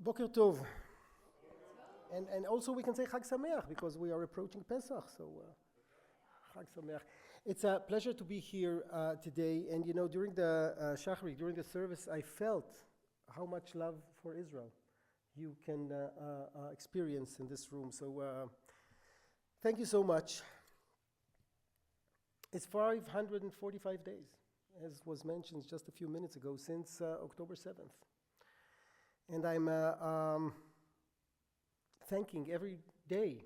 Boker Tov. And also we can say Chag Sameach because we are approaching Pesach. So Chag Sameach. It's a pleasure to be here today. And during the Shachrit, during the service, I felt how much love for Israel you can experience in this room. So thank you so much. It's 545 days, as was mentioned just a few minutes ago, since October 7th. And I'm thanking every day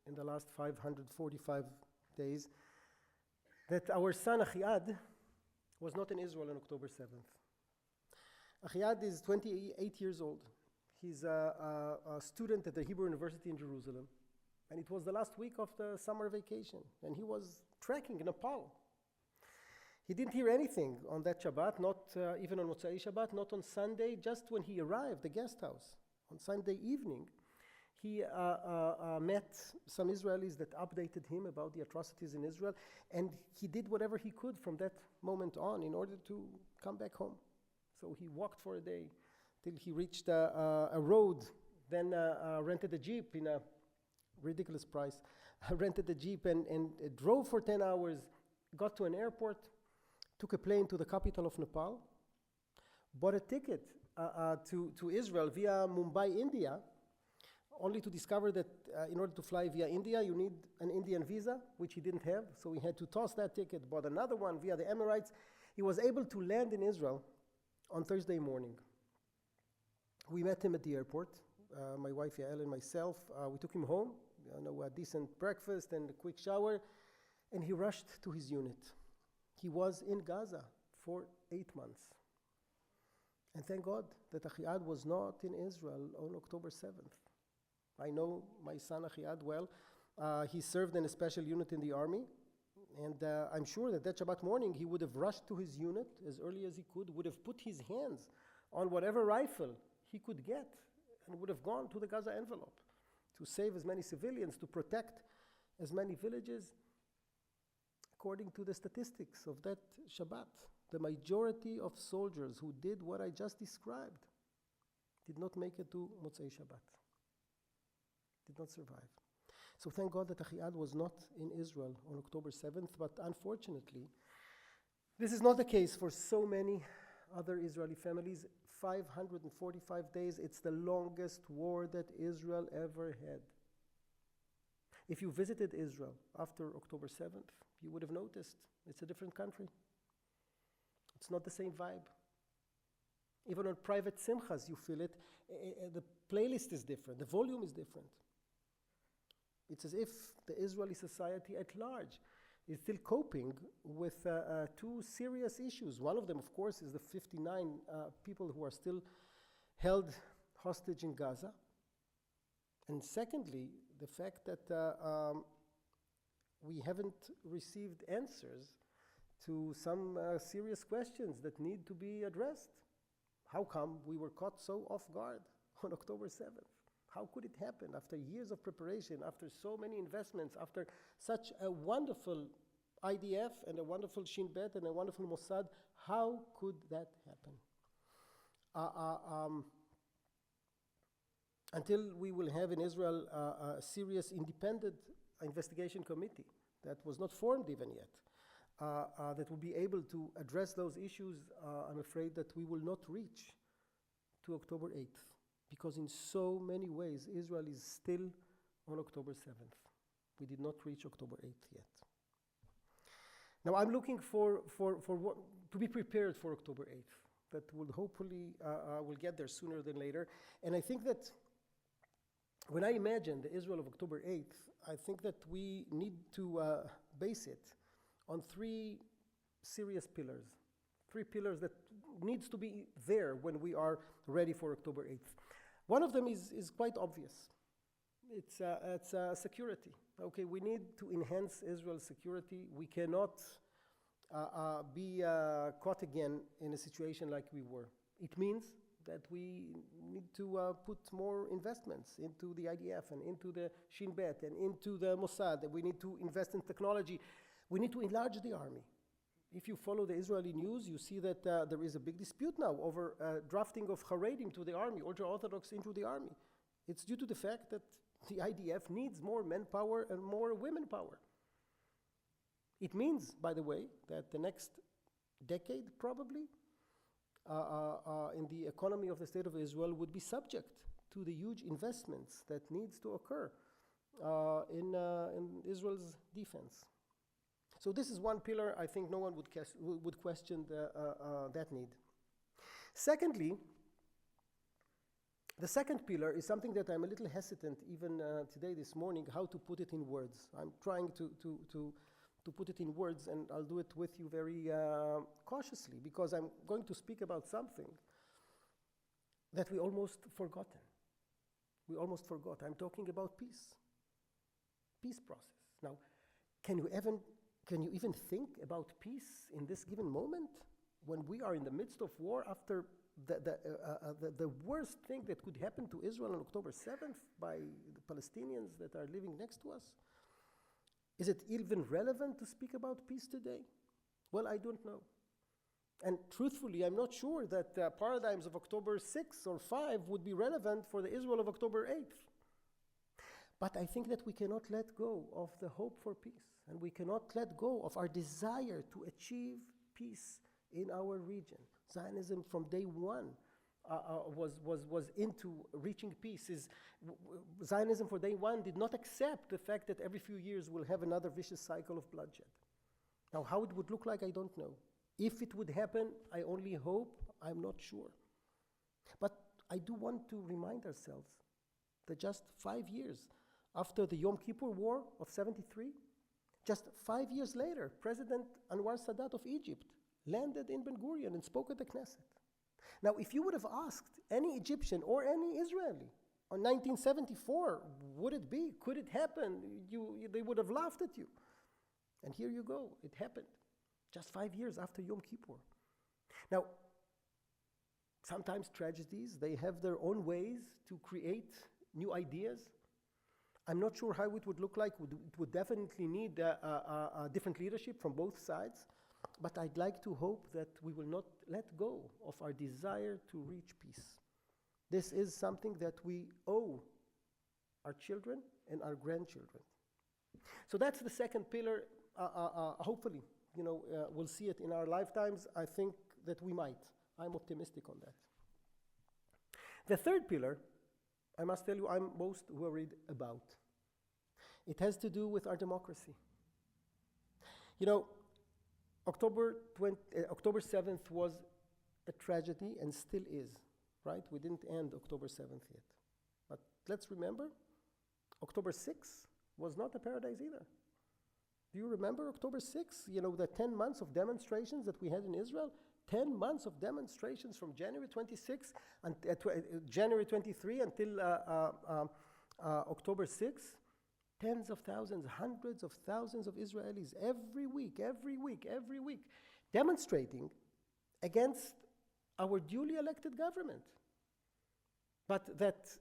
in the last 545 days that our son Achiad was not in Israel on October 7th. Achiad is 28 years old. He's a student at the Hebrew University in Jerusalem. And it was the last week of the summer vacation. And he was trekking in Nepal. He didn't hear anything on that Shabbat, not even on Motzei Shabbat, not on Sunday. Just when he arrived at the guest house on Sunday evening, he met some Israelis that updated him about the atrocities in Israel. And he did whatever he could from that moment on in order to come back home. So he walked for a day till he reached a road, then rented a Jeep in a ridiculous price, rented a Jeep and drove for 10 hours, got to an airport, took a plane to the capital of Nepal, bought a ticket to Israel via Mumbai, India, only to discover that in order to fly via India, you need an Indian visa, which he didn't have. So he had to toss that ticket, bought another one via the Emirates. He was able to land in Israel on Thursday morning. We met him at the airport, my wife Yael and myself. We took him home, a decent breakfast and a quick shower, and he rushed to his unit. He was in Gaza for 8 months. And thank God that Achiad was not in Israel on October 7th. I know my son Achiad well. He served in a special unit in the army. And I'm sure that Shabbat morning he would have rushed to his unit as early as he could, would have put his hands on whatever rifle he could get, and would have gone to the Gaza envelope to save as many civilians, to protect as many villages. According to the statistics of that Shabbat, the majority of soldiers who did what I just described did not make it to Motzei Shabbat, did not survive. So thank God that Achiad was not in Israel on October 7th, but unfortunately, this is not the case for so many other Israeli families. 545 days, it's the longest war that Israel ever had. If you visited Israel after October 7th, you would have noticed it's a different country. It's not the same vibe. Even on private simchas, you feel it. The playlist is different. The volume is different. It's as if the Israeli society at large is still coping with two serious issues. One of them, of course, is the 59 people who are still held hostage in Gaza. And secondly, the fact that we haven't received answers to some serious questions that need to be addressed. How come we were caught so off guard on October 7th? How could it happen after years of preparation, after so many investments, after such a wonderful IDF and a wonderful Shin Bet and a wonderful Mossad? How could that happen? Until we will have in Israel a serious independent investigation committee that was not formed even yet, that will be able to address those issues, I'm afraid that we will not reach to October 8th, because in so many ways Israel is still on October 7th. We did not reach October 8th yet. Now I'm looking for what, to be prepared for October 8th. That will hopefully will get there sooner than later. And I think that when I imagine the Israel of October 8th, I think that we need to base it on three serious pillars. Three pillars that needs to be there when we are ready for October 8th. One of them is quite obvious. It's security. Okay, we need to enhance Israel's security. We cannot be caught again in a situation like we were. It means that we need to put more investments into the IDF and into the Shin Bet and into the Mossad. We need to invest in technology. We need to enlarge the army. If you follow the Israeli news, you see that there is a big dispute now over drafting of Haredim to the army, ultra-Orthodox into the army. It's due to the fact that the IDF needs more manpower and more women power. It means, by the way, that the next decade probably in the economy of the State of Israel would be subject to the huge investments that needs to occur in Israel's defense. So this is one pillar. I think no one would question that need. Secondly, the second pillar is something that I'm a little hesitant even today, this morning, how to put it in words. I'm trying to put it in words, and I'll do it with you very cautiously, because I'm going to speak about something that we almost forgotten. We almost forgot. I'm talking about peace. Peace process. Now, can you even think about peace in this given moment when we are in the midst of war after the worst thing that could happen to Israel on October 7th by the Palestinians that are living next to us? Is it even relevant to speak about peace today? Well, I don't know. And truthfully, I'm not sure that paradigms of October 6 or 5 would be relevant for the Israel of October 8th. But I think that we cannot let go of the hope for peace, and we cannot let go of our desire to achieve peace in our region. Zionism from day one was into reaching peace. Zionism for day one did not accept the fact that every few years we'll have another vicious cycle of bloodshed. Now, how it would look like, I don't know. If it would happen, I only hope, I'm not sure. But I do want to remind ourselves that just 5 years after the Yom Kippur War of 73, just 5 years later, President Anwar Sadat of Egypt landed in Ben Gurion and spoke at the Knesset. Now, if you would have asked any Egyptian or any Israeli on 1974, would it be? Could it happen? They would have laughed at you. And here you go. It happened just 5 years after Yom Kippur. Now, sometimes tragedies, they have their own ways to create new ideas. I'm not sure how it would look like. It would definitely need a different leadership from both sides. But I'd like to hope that we will not let go of our desire to reach peace. This is something that we owe our children and our grandchildren. So that's the second pillar. Hopefully, we'll see it in our lifetimes. I think that we might. I'm optimistic on that. The third pillar, I must tell you, I'm most worried about. It has to do with our democracy. October 7th was a tragedy and still is, right? We didn't end October 7th yet. But let's remember, October 6th was not a paradise either. Do you remember October 6th? The 10 months of demonstrations that we had in Israel? 10 months of demonstrations from January 26th and January 23 until October 6th. Tens of thousands, hundreds of thousands of Israelis every week, demonstrating against our duly elected government. But that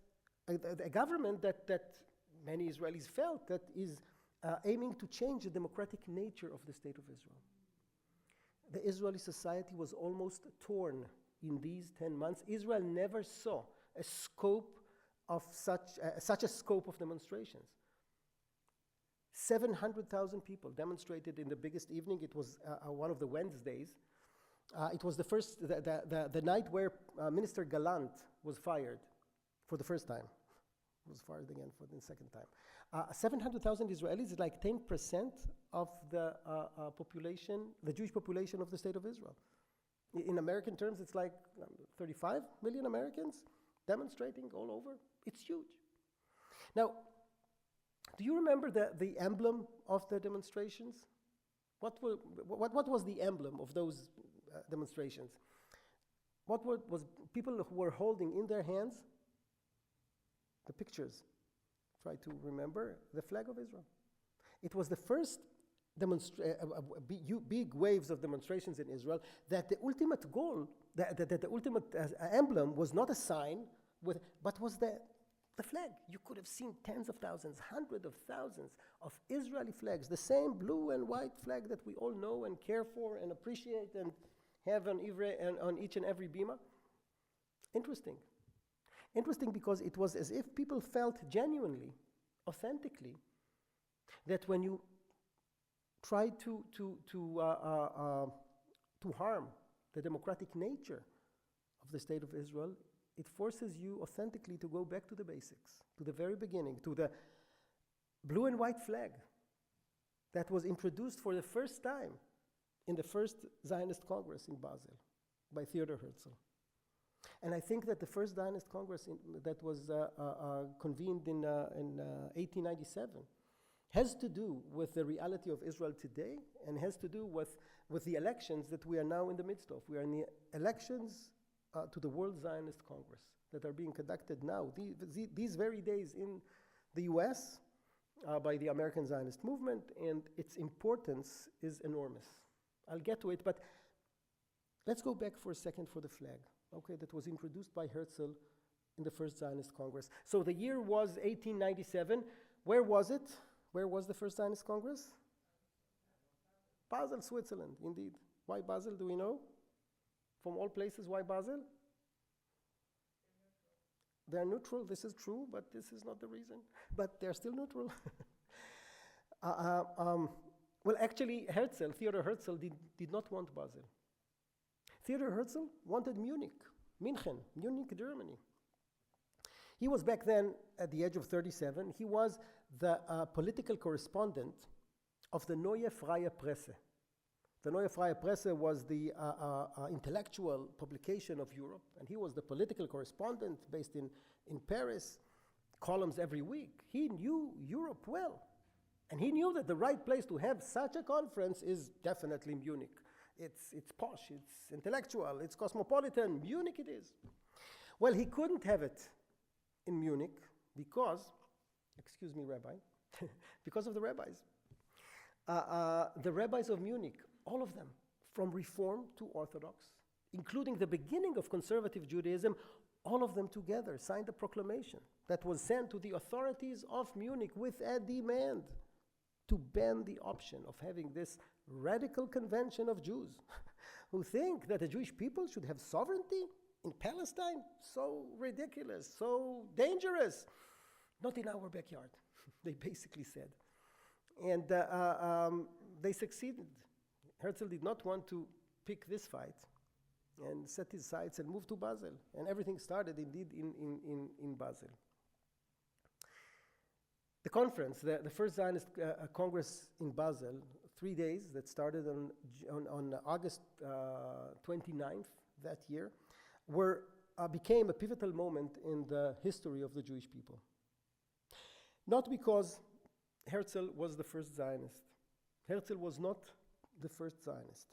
a government that many Israelis felt that is aiming to change the democratic nature of the State of Israel. The Israeli society was almost torn in these 10 months. Israel never saw a scope of such a scope of demonstrations. 700,000 people demonstrated in the biggest evening. It was one of the Wednesdays. It was the night where Minister Gallant was fired for the first time. He was fired again for the second time. 700,000 Israelis is like 10% of the population, the Jewish population of the State of Israel. In American terms, it's like 35 million Americans demonstrating all over. It's huge. Now, do you remember the emblem of the demonstrations? What was the emblem of those demonstrations? What was people who were holding in their hands? The pictures. Try to remember the flag of Israel. It was the first big waves of demonstrations in Israel that the ultimate goal, that the ultimate emblem was not a sign, but was the The flag. You could have seen tens of thousands, hundreds of thousands of Israeli flags, the same blue and white flag that we all know and care for and appreciate and have on each and every bima. Interesting. Interesting because it was as if people felt genuinely, authentically, that when you try to harm the democratic nature of the State of Israel, it forces you authentically to go back to the basics, to the very beginning, to the blue and white flag that was introduced for the first time in the first Zionist Congress in Basel by Theodor Herzl. And I think that the first Zionist Congress that was convened in 1897 has to do with the reality of Israel today and has to do with the elections that we are now in the midst of. We are in the elections to the World Zionist Congress that are being conducted now, these very days in the US by the American Zionist movement, and its importance is enormous. I'll get to it, but let's go back for a second for the flag, okay, that was introduced by Herzl in the first Zionist Congress. So the year was 1897. Where was it? Where was the first Zionist Congress? Basel, Switzerland, indeed. Why Basel, do we know? From all places, why Basel? They're neutral, this is true, but this is not the reason. But they're still neutral. Well, actually, Theodor Herzl did not want Basel. Theodor Herzl wanted Munich, Germany. He was back then at the age of 37. He was the political correspondent of the Neue Freie Presse. The Neue Freie Presse was the intellectual publication of Europe, and he was the political correspondent based in Paris, columns every week. He knew Europe well, and he knew that the right place to have such a conference is definitely Munich. It's posh, it's intellectual, it's cosmopolitan. Munich it is. Well, he couldn't have it in Munich because, excuse me, Rabbi, because of the rabbis. The rabbis of Munich, all of them, from Reform to Orthodox, including the beginning of conservative Judaism, all of them together signed a proclamation that was sent to the authorities of Munich with a demand to ban the option of having this radical convention of Jews who think that the Jewish people should have sovereignty in Palestine. So ridiculous, so dangerous. Not in our backyard, they basically said. And they succeeded. Herzl did not want to pick this fight and set his sights and move to Basel. And everything started indeed in Basel. The conference, the first Zionist Congress in Basel, 3 days that started on August 29th that year, became a pivotal moment in the history of the Jewish people. Not because Herzl was the first Zionist. Herzl was not the first Zionist.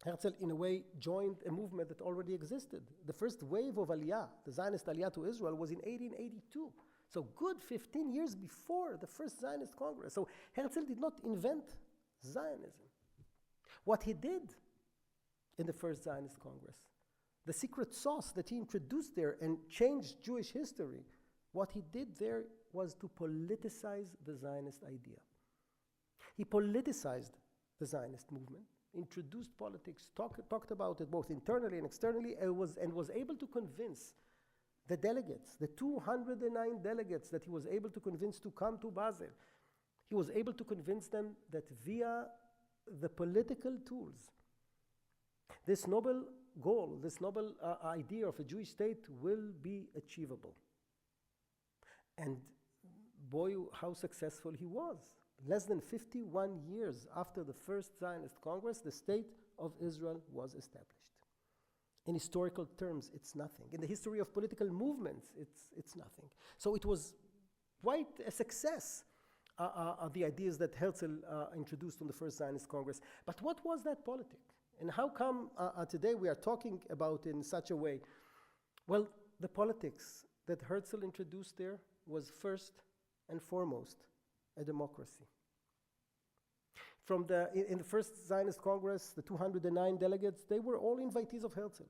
Herzl, in a way, joined a movement that already existed. The first wave of Aliyah, the Zionist Aliyah to Israel, was in 1882. So good 15 years before the first Zionist Congress. So Herzl did not invent Zionism. What he did in the first Zionist Congress, the secret sauce that he introduced there and changed Jewish history, what he did there was to politicize the Zionist idea. He politicized the Zionist movement, introduced politics, talked about it both internally and externally, and was able to convince the delegates, the 209 delegates that he was able to convince to come to Basel. He was able to convince them that via the political tools, this noble goal, this noble idea of a Jewish state will be achievable. And boy, how successful he was. Less than 51 years after the first Zionist Congress, the state of Israel was established. In historical terms, it's nothing. In the history of political movements, it's nothing. So it was quite a success, the ideas that Herzl introduced on the first Zionist Congress. But what was that politic? And how come today we are talking about it in such a way? Well, the politics that Herzl introduced there was first and foremost a democracy. In the first Zionist Congress, the 209 delegates, they were all invitees of Herzl.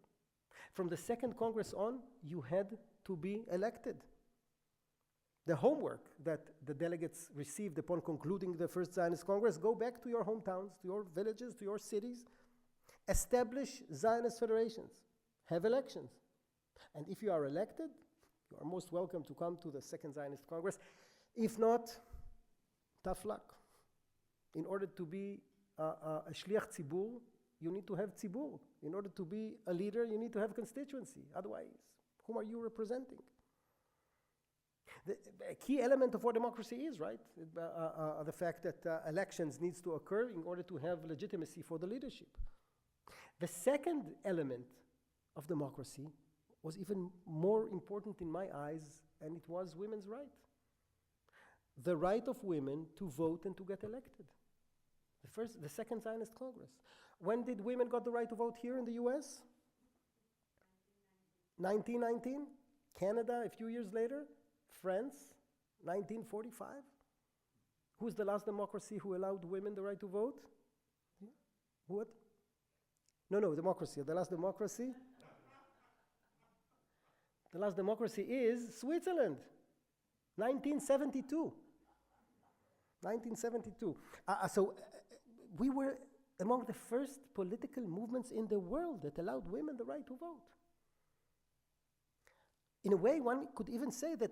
From the second Congress on, you had to be elected. The homework that the delegates received upon concluding the First Zionist Congress: go back to your hometowns, to your villages, to your cities, establish Zionist federations, have elections. And if you are elected, you are most welcome to come to the Second Zionist Congress. If not, tough luck. In order to be a shliach tzibur, you need to have tzibur. In order to be a leader, you need to have constituency. Otherwise, whom are you representing? The key element of what democracy is, right? The fact that elections needs to occur in order to have legitimacy for the leadership. The second element of democracy was even more important in my eyes, and it was women's right. The right of women to vote and to get elected. The Second Zionist Congress. When did women got the right to vote here in the US? 1919. Canada, a few years later. France, 1945. Who's the last democracy who allowed women the right to vote? What? No, democracy. The last democracy? The last democracy is Switzerland, 1972. 1972. We were among the first political movements in the world that allowed women the right to vote. In a way, one could even say that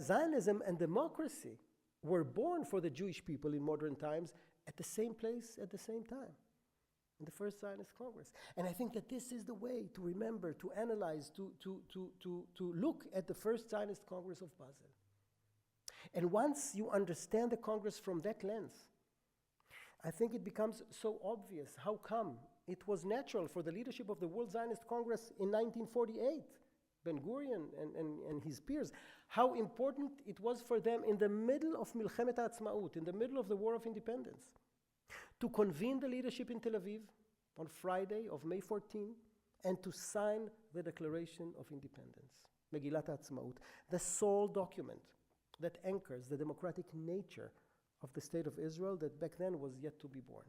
Zionism and democracy were born for the Jewish people in modern times at the same place at the same time, in the First Zionist Congress. And I think that this is the way to remember, to analyze, to look at the First Zionist Congress of Basel. And once you understand the Congress from that lens, I think it becomes so obvious how come it was natural for the leadership of the World Zionist Congress in 1948, Ben-Gurion and his peers, how important it was for them in the middle of Milchemet HaAtzmaut, in the middle of the War of Independence, to convene the leadership in Tel Aviv on Friday of May 14 and to sign the Declaration of Independence, Megillat HaAtzmaut, the sole document that anchors the democratic nature of the State of Israel that back then was yet to be born.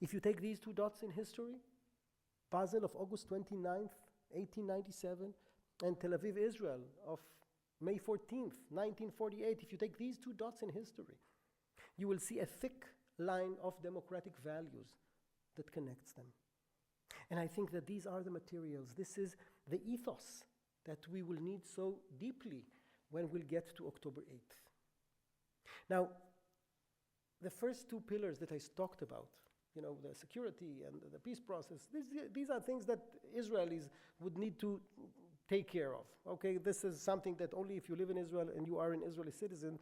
If you take these two dots in history, Basel of August 29th, 1897, and Tel Aviv, Israel of May 14th, 1948, if you take these two dots in history, you will see a thick line of democratic values that connects them. And I think that these are the materials. This is the ethos that we will need so deeply when we'll get to October 8th. Now, the first two pillars that I talked about, the security and the peace process, these are things that Israelis would need to take care of. Okay, this is something that only if you live in Israel and you are an Israeli citizen,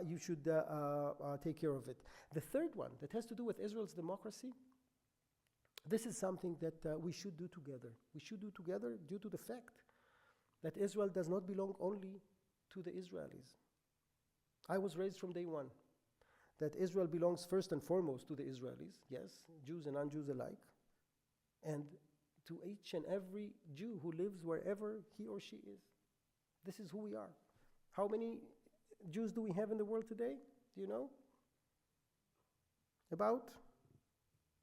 you should take care of it. The third one that has to do with Israel's democracy, this is something that we should do together. We should do together due to the fact that Israel does not belong only to the Israelis. I was raised from day one that Israel belongs first and foremost to the Israelis, yes, Jews and non-Jews alike, and to each and every Jew who lives wherever he or she is. This is who we are. How many Jews do we have in the world today? Do you know? About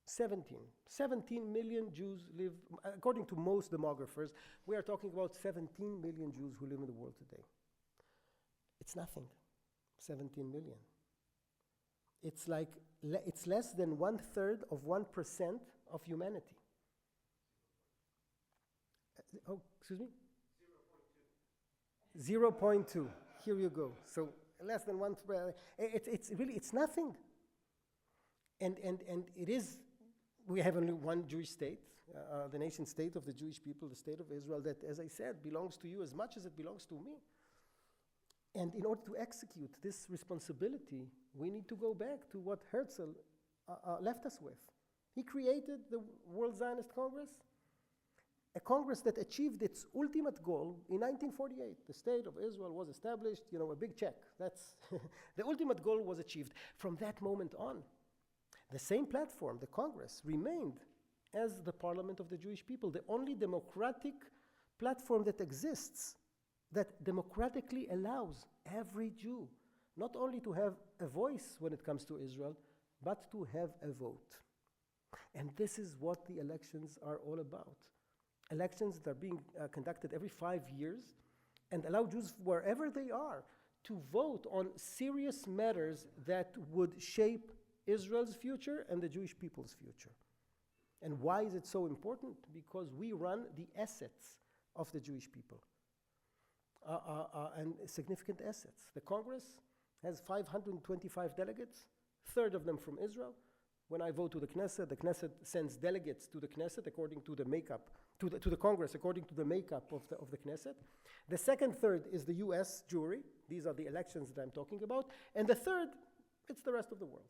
17. 17 million Jews live, according to most demographers, we are talking about 17 million Jews who live in the world today. It's nothing, 17 million. It's less than 1/3 of 1% of humanity. Excuse me? 0.2. Here you go. So less than 1. It's nothing. And it is. We have only one Jewish state, the nation state of the Jewish people, the state of Israel, that, as I said, belongs to you as much as it belongs to me. And in order to execute this responsibility, we need to go back to what Herzl left us with. He created the World Zionist Congress, a congress that achieved its ultimate goal in 1948. The state of Israel was established, a big check. That's the ultimate goal was achieved. From that moment on, the same platform, the Congress, remained as the parliament of the Jewish people, the only democratic platform that exists that democratically allows every Jew not only to have a voice when it comes to Israel, but to have a vote. And this is what the elections are all about. Elections that are being conducted every 5 years and allow Jews, wherever they are, to vote on serious matters that would shape Israel's future and the Jewish people's future. And why is it so important? Because we run the assets of the Jewish people, and significant assets. The Congress has 525 delegates, third of them from Israel. When I vote to the Knesset sends delegates to the Knesset according to the makeup, to the Congress according to the makeup of the Knesset. The second third is the US Jewry. These are the elections that I'm talking about. And the third, it's the rest of the world.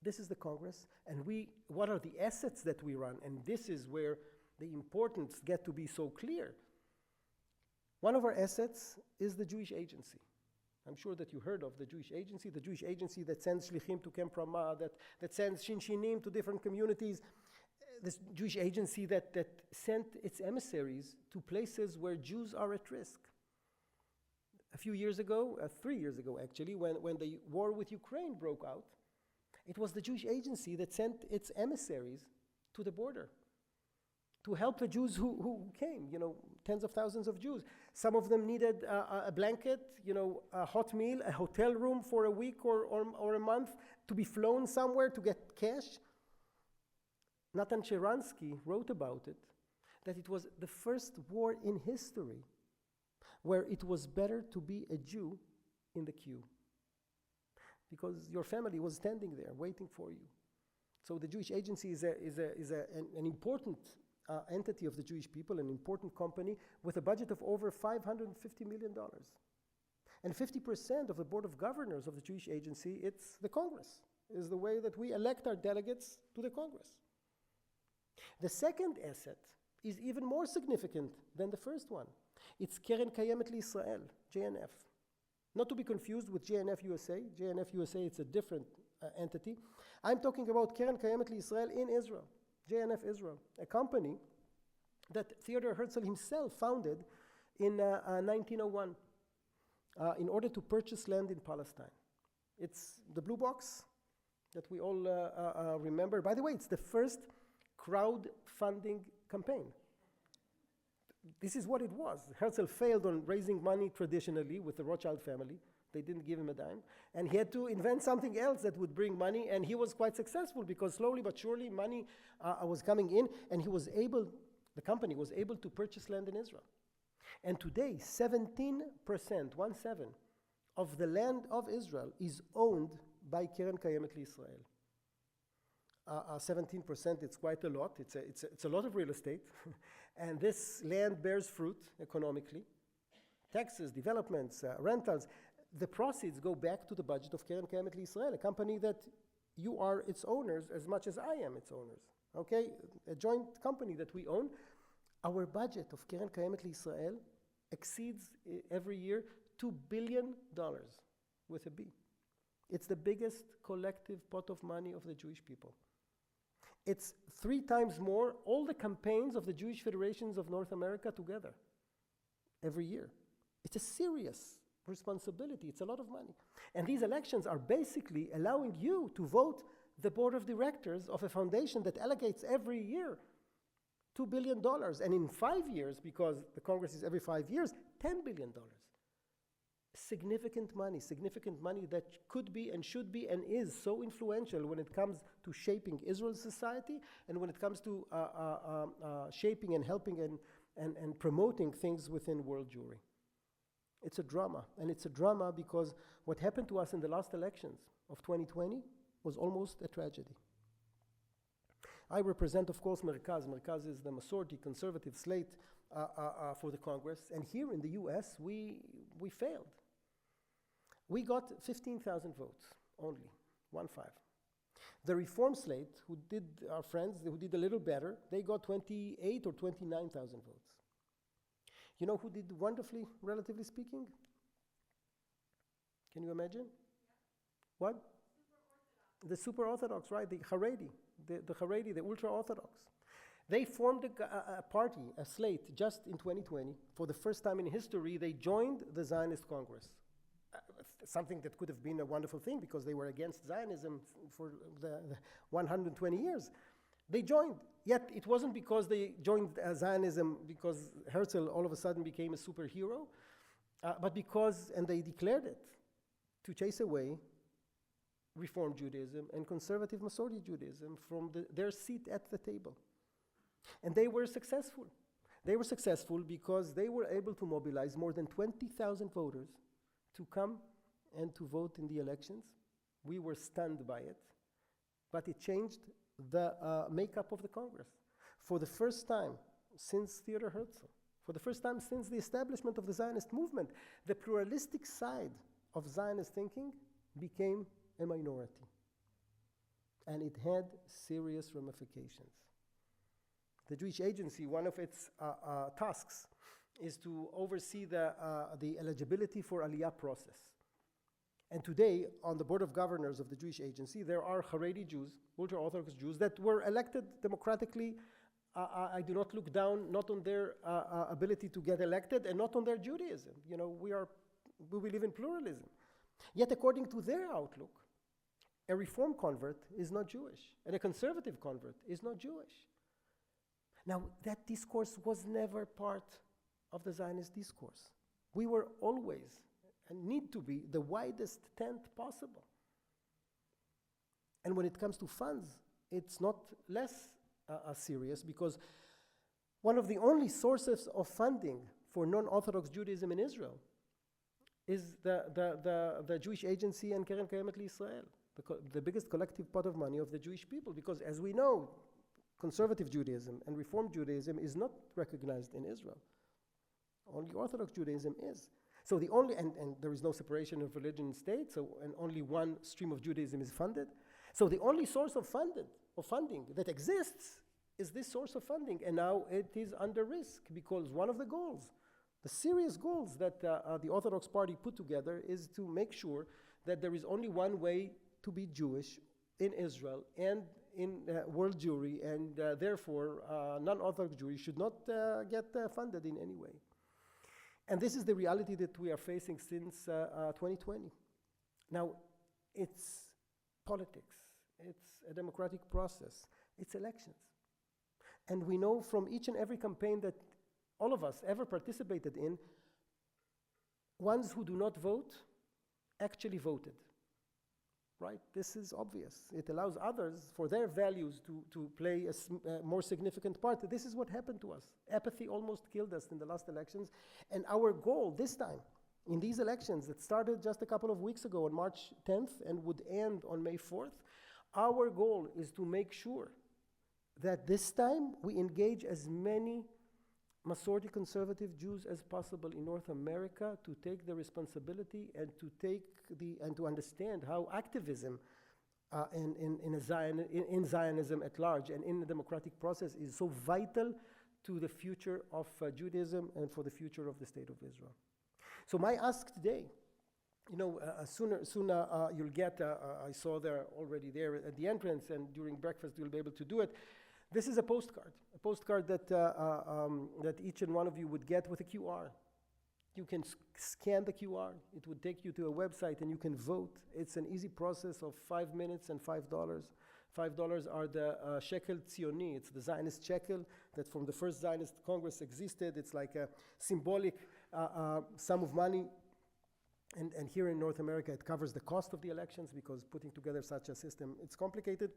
This is the Congress, and what are the assets that we run? And this is where the importance get to be so clear. One of our assets is the Jewish Agency. I'm sure that you heard of the Jewish Agency that sends shlichim to Camp Ramah, that sends shinshinim to different communities. This Jewish Agency that sent its emissaries to places where Jews are at risk. A few years ago, 3 years ago actually, when the war with Ukraine broke out, it was the Jewish Agency that sent its emissaries to the border to help the Jews who came, tens of thousands of Jews. Some of them needed a blanket, a hot meal, a hotel room for a week or a month, to be flown somewhere to get cash. Natan Sharansky wrote about it, that it was the first war in history where it was better to be a Jew in the queue, because your family was standing there waiting for you. So the Jewish Agency is an important entity of the Jewish people, an important company with a budget of over $550 million. And 50% of the Board of Governors of the Jewish Agency, it's the Congress, is the way that we elect our delegates to the Congress. The second asset is even more significant than the first one. It's Keren Kayemet L'Israel, JNF. Not to be confused with JNF USA. JNF USA, it's a different entity. I'm talking about Keren Kayemet L'Israel in Israel, JNF Israel, a company that Theodor Herzl himself founded in 1901 in order to purchase land in Palestine. It's the blue box that we all remember. By the way, it's the first crowdfunding campaign. This is what it was. Herzl failed on raising money traditionally with the Rothschild family. They didn't give him a dime. And he had to invent something else that would bring money, and he was quite successful because slowly but surely money was coming in, and the company was able to purchase land in Israel. And today, 17%, 17, of the land of Israel is owned by Keren Kayemet L'Israel. 17%, it's quite a lot. It's a lot of real estate. And this land bears fruit economically. Taxes, developments, rentals. The proceeds go back to the budget of Keren Kayemet L'Israel, a company that you are its owners as much as I am its owners. Okay? A joint company that we own. Our budget of Keren Kayemet L'Israel exceeds every year $2 billion with a B. It's the biggest collective pot of money of the Jewish people. It's 3 times more all the campaigns of the Jewish Federations of North America together every year. It's a serious responsibility. It's a lot of money. And these elections are basically allowing you to vote the board of directors of a foundation that allocates every year $2 billion. And in 5 years, because the Congress is every 5 years, $10 billion. Significant money that could be and should be and is so influential when it comes to shaping Israel's society and when it comes to shaping and helping and promoting things within world Jewry. It's a drama, and it's a drama because what happened to us in the last elections of 2020 was almost a tragedy. I represent, of course, Merkaz. Merkaz is the Masorti conservative slate for the Congress, and here in the US, we failed. We got 15,000 votes only, 1-5. The Reform slate, our friends who did a little better, they got 28 or 29,000 votes. You know who did wonderfully, relatively speaking? Can you imagine? What? The super Orthodox, right? The Haredi, the Haredi, the ultra Orthodox. They formed a party, a slate, just in 2020. For the first time in history, they joined the Zionist Congress. Something that could have been a wonderful thing because they were against Zionism for the 120 years. They joined Yet it wasn't because they joined Zionism because Herzl all of a sudden became a superhero, but because, and they declared it, to chase away Reform Judaism and conservative Masorti Judaism from their seat at the table. And they were successful. They were successful because they were able to mobilize more than 20,000 voters to come and to vote in the elections. We were stunned by it, but it changed the makeup of the Congress. For the first time since Theodor Herzl, for the first time since the establishment of the Zionist movement, the pluralistic side of Zionist thinking became a minority. And it had serious ramifications. The Jewish Agency, one of its tasks is to oversee the eligibility for Aliyah process. And today, on the Board of Governors of the Jewish Agency, there are Haredi Jews, ultra-Orthodox Jews, that were elected democratically. I do not look down, not on their ability to get elected, and not on their Judaism. You know, we live in pluralism. Yet, according to their outlook, a Reform convert is not Jewish, and a conservative convert is not Jewish. Now, that discourse was never part of the Zionist discourse. We were always, and need to be, the widest tent possible. And when it comes to funds, it's not less serious, because one of the only sources of funding for non-Orthodox Judaism in Israel is the Jewish Agency and Keren Kayemet L'Israel, the biggest collective pot of money of the Jewish people, because as we know, conservative Judaism and Reform Judaism is not recognized in Israel. Only Orthodox Judaism is. So the only, and there is no separation of religion and state, and only one stream of Judaism is funded. So the only source of funding that exists is this source of funding, and now it is under risk, because one of the goals, the serious goals that the Orthodox Party put together, is to make sure that there is only one way to be Jewish in Israel and in world Jewry, and therefore non-Orthodox Jews should not get funded in any way. And this is the reality that we are facing since 2020. Now, it's politics, it's a democratic process, it's elections. And we know from each and every campaign that all of us ever participated in, ones who do not vote actually voted. Right? This is obvious. It allows others, for their values, to play a more significant part. This is what happened to us. Apathy almost killed us in the last elections. And our goal this time, in these elections that started just a couple of weeks ago on March 10th and would end on May 4th, our goal is to make sure that this time we engage as many Masorti conservative Jews as possible in North America to take the responsibility and to understand how activism in Zionism at large and in the democratic process is so vital to the future of Judaism and for the future of the State of Israel. So my ask today, soon you'll get, I saw there already there at the entrance, and during breakfast you'll be able to do it. This is a postcard that each and one of you would get with a QR. You can scan the QR. It would take you to a website and you can vote. It's an easy process of 5 minutes and $5. $5 are the shekel tzioni. It's the Zionist shekel that from the first Zionist Congress existed. It's like a symbolic sum of money. And here in North America, it covers the cost of the elections, because putting together such a system, it's complicated.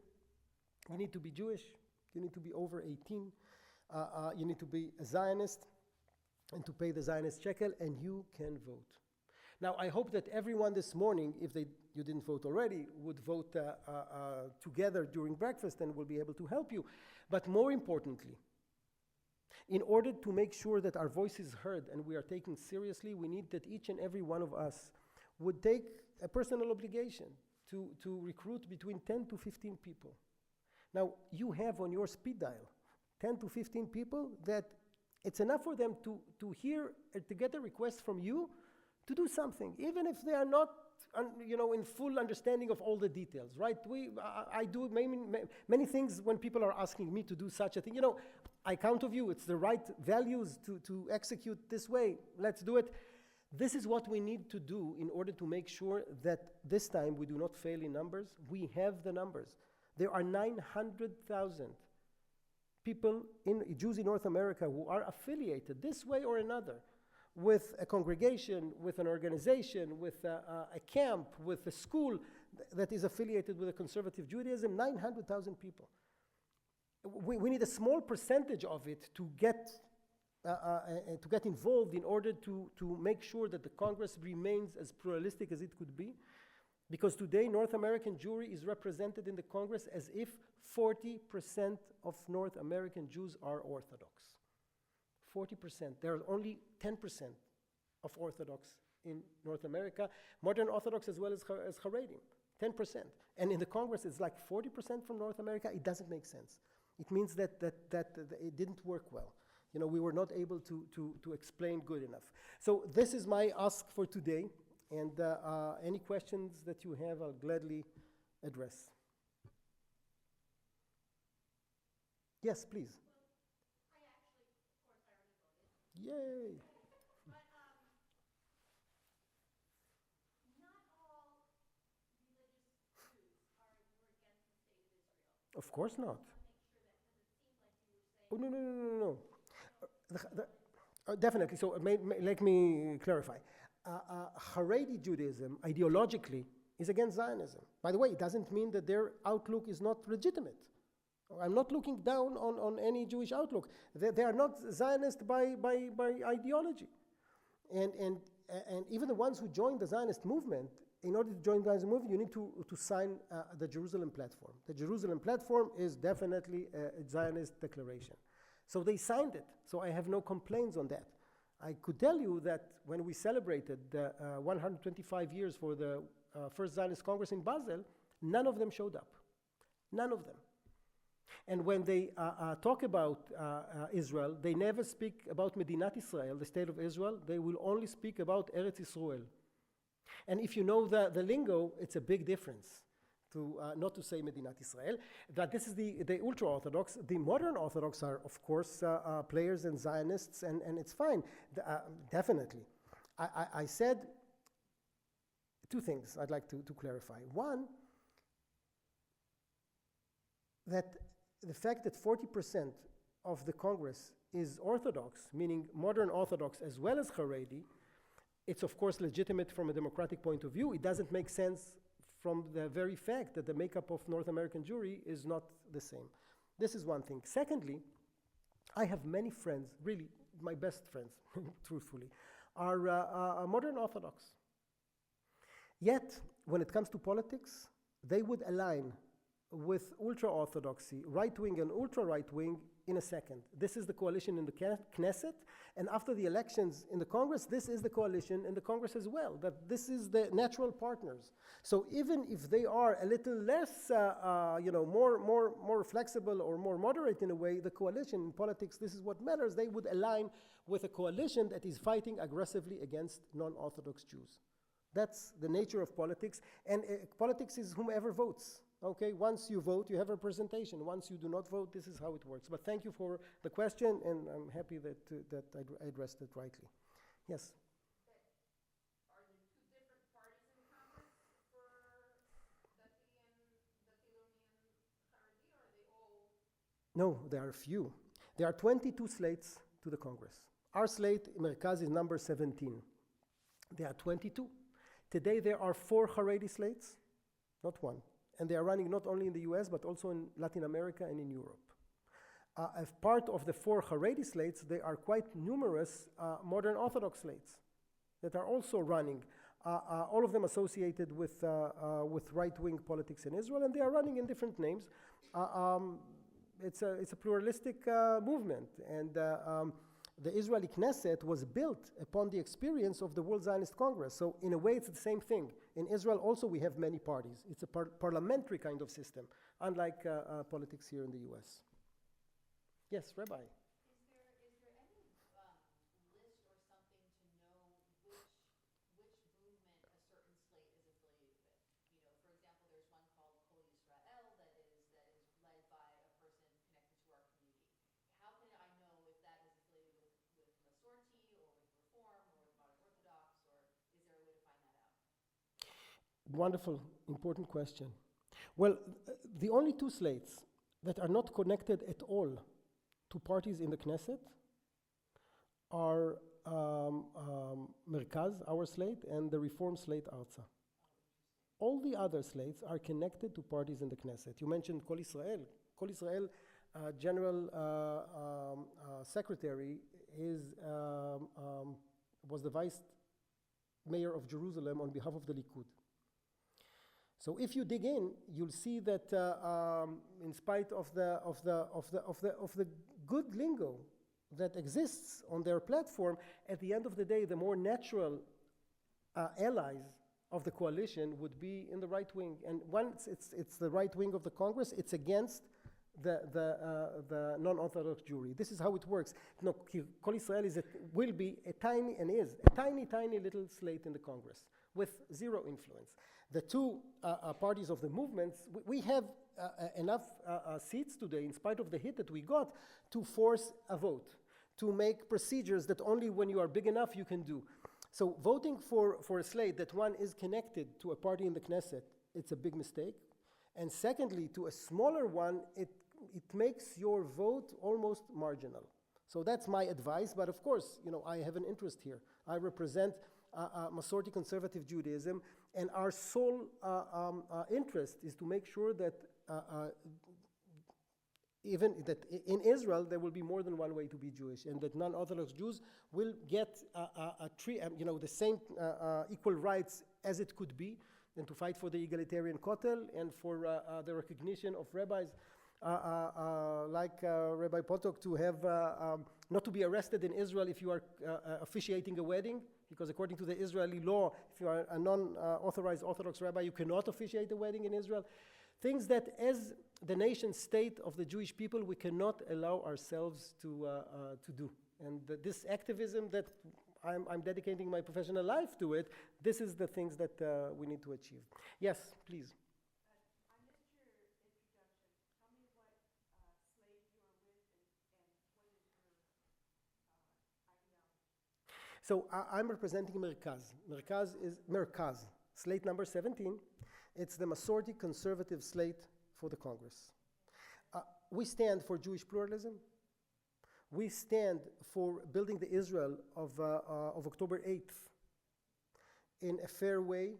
You need to be Jewish. You need to be over 18. You need to be a Zionist and to pay the Zionist shekel, and you can vote. Now, I hope that everyone this morning, if you didn't vote already, would vote together during breakfast, and will be able to help you. But more importantly, in order to make sure that our voice is heard and we are taken seriously, we need that each and every one of us would take a personal obligation to recruit between 10 to 15 people. Now, you have on your speed dial 10 to 15 people that it's enough for them to hear, to get a request from you to do something, even if they are not in full understanding of all the details, right? I do many things when people are asking me to do such a thing. I count of you, it's the right values to execute this way. Let's do it. This is what we need to do in order to make sure that this time we do not fail in numbers. We have the numbers. There are 900,000 people, Jews in North America, who are affiliated this way or another with a congregation, with an organization, with a camp, with a school that is affiliated with a conservative Judaism, 900,000 people. We need a small percentage of it to get involved in order to make sure that the Congress remains as pluralistic as it could be. Because today, North American Jewry is represented in the Congress as if 40% of North American Jews are Orthodox. 40%. There are only 10% of Orthodox in North America, modern Orthodox as well as Haredim, 10%. And in the Congress, it's like 40% from North America. It doesn't make sense. It means that it didn't work well. You know, we were not able to explain good enough. So this is my ask for today. And any questions that you have, I'll gladly address. Yes, please. Well, I actually, of course, I already voted. Yay. But not all religious Jews were against the state of Israel. Of course not. I want to make sure that, because it seems like you were saying. Oh, no. Definitely. So let me clarify. Haredi Judaism, ideologically, is against Zionism. By the way, it doesn't mean that their outlook is not legitimate. I'm not looking down on any Jewish outlook. They are not Zionist by ideology. And even the ones who joined the Zionist movement, in order to join the Zionist movement, you need to sign the Jerusalem Platform. The Jerusalem Platform is definitely a Zionist declaration. So they signed it. So I have no complaints on that. I could tell you that when we celebrated the 125 years for the First Zionist Congress in Basel, none of them showed up. None of them. And when they talk about Israel, they never speak about Medinat Israel, the state of Israel. They will only speak about Eretz Yisrael. And if you know the lingo, it's a big difference to not to say Medinat Israel. That this is the ultra-Orthodox. The modern Orthodox are, of course, players and Zionists, and it's fine, definitely. I said two things I'd like to clarify. One, that the fact that 40% of the Congress is Orthodox, meaning modern Orthodox as well as Haredi, it's of course legitimate from a democratic point of view. It doesn't make sense from the very fact that the makeup of North American Jewry is not the same. This is one thing. Secondly, I have many friends, really my best friends, truthfully, are modern Orthodox. Yet, when it comes to politics, they would align with ultra-Orthodoxy, right-wing and ultra-right-wing, in a second. This is the coalition in the Knesset, and after the elections in the Congress, this is the coalition in the Congress as well, that this is the natural partners. So even if they are a little less, more flexible or more moderate in a way, the coalition in politics, this is what matters, they would align with a coalition that is fighting aggressively against non-Orthodox Jews. That's the nature of politics, and politics is whomever votes. Okay, once you vote, you have representation. Once you do not vote, this is how it works. But thank you for the question, and I'm happy that I addressed it rightly. Yes? But are there two different parties in Congress for Dati-Leumi and Haredi, or are they all? No, there are few. There are 22 slates to the Congress. Our slate, Merkaz, is number 17. There are 22. Today there are 4 Haredi slates, not one. And they are running not only in the US, but also in Latin America and in Europe. As part of the 4 Haredi slates, there are quite numerous modern Orthodox slates that are also running, all of them associated with right-wing politics in Israel, and they are running in different names. It's a pluralistic movement, and the Israeli Knesset was built upon the experience of the World Zionist Congress. So in a way, it's the same thing. In Israel also, we have many parties. It's a parliamentary kind of system, unlike politics here in the US. Yes, Rabbi. Is there any list or something to know which movement a certain slate is affiliated with? You know, for example, there's one called Kol Yisrael that is led by a person connected to our community. How can I know if that is affiliated with Masorti or with Reform or with Modern Orthodox, or is there a way to find that out? Wonderful, important question. Well, the only 2 slates that are not connected at all two parties in the Knesset are Merkaz, our slate, and the Reform slate, Arza. All the other slates are connected to parties in the Knesset. You mentioned Kol Israel. Kol Israel General Secretary was the vice mayor of Jerusalem on behalf of the Likud. So if you dig in, you'll see that in spite of the good lingo that exists on their platform, at the end of the day, the more natural allies of the coalition would be in the right wing. And once it's the right wing of the Congress, it's against the non-Orthodox Jewry. This is how it works. No, Kol Israel will be a tiny little slate in the Congress with zero influence. The two parties of the movements, we have enough seats today, in spite of the hit that we got, to force a vote, to make procedures that only when you are big enough you can do. So voting for a slate that one is connected to a party in the Knesset, it's a big mistake. And secondly, to a smaller one, it makes your vote almost marginal. So that's my advice, but of course, I have an interest here. I represent Masorti conservative Judaism, and our sole interest is to make sure that even that in Israel there will be more than one way to be Jewish, and that non-Orthodox Jews will get the same equal rights as it could be, and to fight for the egalitarian kotel and for the recognition of rabbis like Rabbi Potok to have not to be arrested in Israel if you are officiating a wedding, because according to the Israeli law, if you are a non-authorized Orthodox rabbi, you cannot officiate a wedding in Israel. Things that, as the nation state of the Jewish people, we cannot allow ourselves to do. And this activism that I'm dedicating my professional life to it, this is the things that we need to achieve. Yes, please. I missed your introduction. Tell me what slate you are with and what is your ideology? So I'm representing Merkaz. Merkaz, slate number 17. It's the Masorti conservative slate for the Congress. We stand for Jewish pluralism. We stand for building the Israel of October 8th in a fair way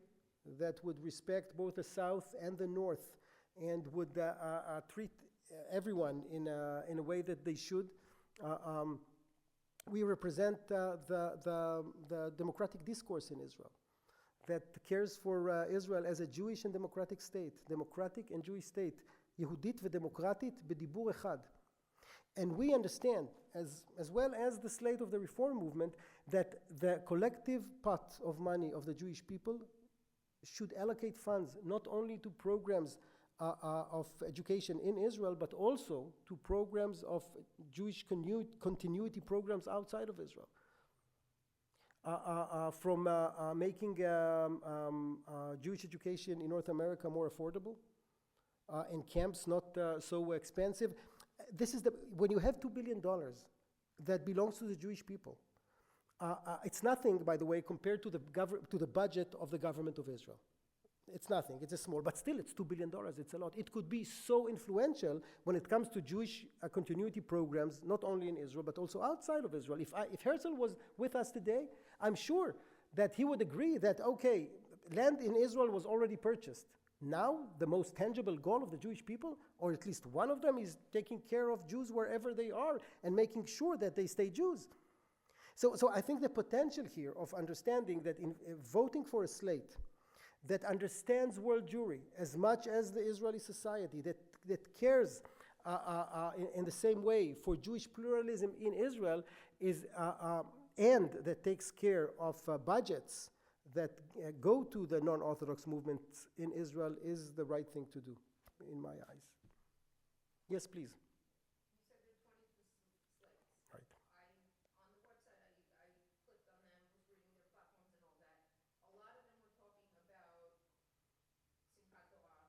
that would respect both the South and the North and would treat everyone in a way that they should. We represent the democratic discourse in Israel that cares for Israel as a Jewish and democratic state, democratic and Jewish state, Yehudit v'demokratit b'dibur echad. And we understand, as well as the slate of the reform movement, that the collective pot of money of the Jewish people should allocate funds not only to programs of education in Israel, but also to programs of Jewish continuity programs outside of Israel. From making Jewish education in North America more affordable, and camps not so expensive. This is when you have $2 billion that belongs to the Jewish people. It's nothing, by the way, compared to the budget of the government of Israel. It's nothing. It's a small, but still, it's $2 billion. It's a lot. It could be so influential when it comes to Jewish continuity programs, not only in Israel but also outside of Israel. If Herzl was with us today, I'm sure that he would agree that land in Israel was already purchased. Now, the most tangible goal of the Jewish people, or at least one of them, is taking care of Jews wherever they are and making sure that they stay Jews. So I think the potential here of understanding that in voting for a slate that understands world Jewry as much as the Israeli society, that cares in the same way for Jewish pluralism in Israel, and that takes care of budgets that go to the non-Orthodox movements in Israel is the right thing to do, in my eyes. Yes, please. You said there are 20 slates. Right. On the website, I clicked on them, was reading their platforms and all that. A lot of them were talking about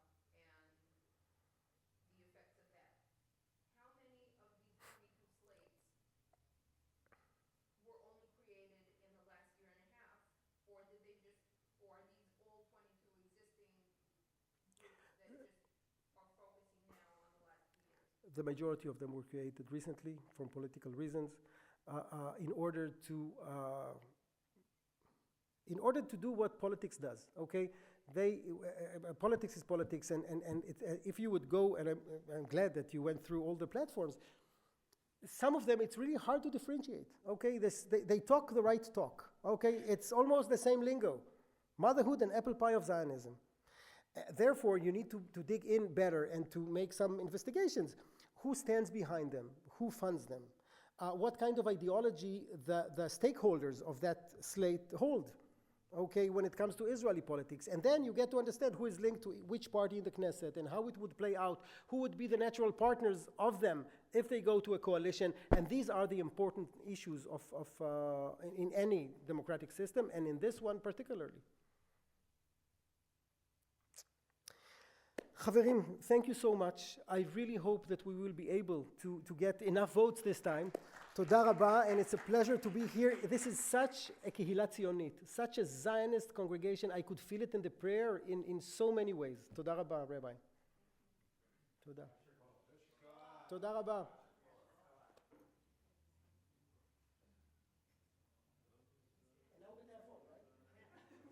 Simchat Torah and the effects of that. How many of these 22 slates were only created in the last year and a half, or are these all 22 existing groups that just are focusing now on the last few years? the majority of them were created recently for political reasons, in order to do what politics does, okay? Politics is politics, and if you would go, and I'm glad that you went through all the platforms, some of them it's really hard to differentiate, okay? They talk the right talk, okay? It's almost the same lingo, motherhood and apple pie of Zionism. Therefore, you need to dig in better and to make some investigations. Who stands behind them? Who funds them? What kind of ideology the stakeholders of that slate hold, okay, when it comes to Israeli politics. And then you get to understand who is linked to which party in the Knesset and how it would play out, who would be the natural partners of them if they go to a coalition. And these are the important issues in any democratic system, and in this one particularly. Chaverim, thank you so much. I really hope that we will be able to get enough votes this time. Toda Rabba, and it's a pleasure to be here. This is such a Kehila Tzionit, such a Zionist congregation. I could feel it in the prayer in so many ways. Toda Rabba, Rabbi. Toda. Toda Rabba.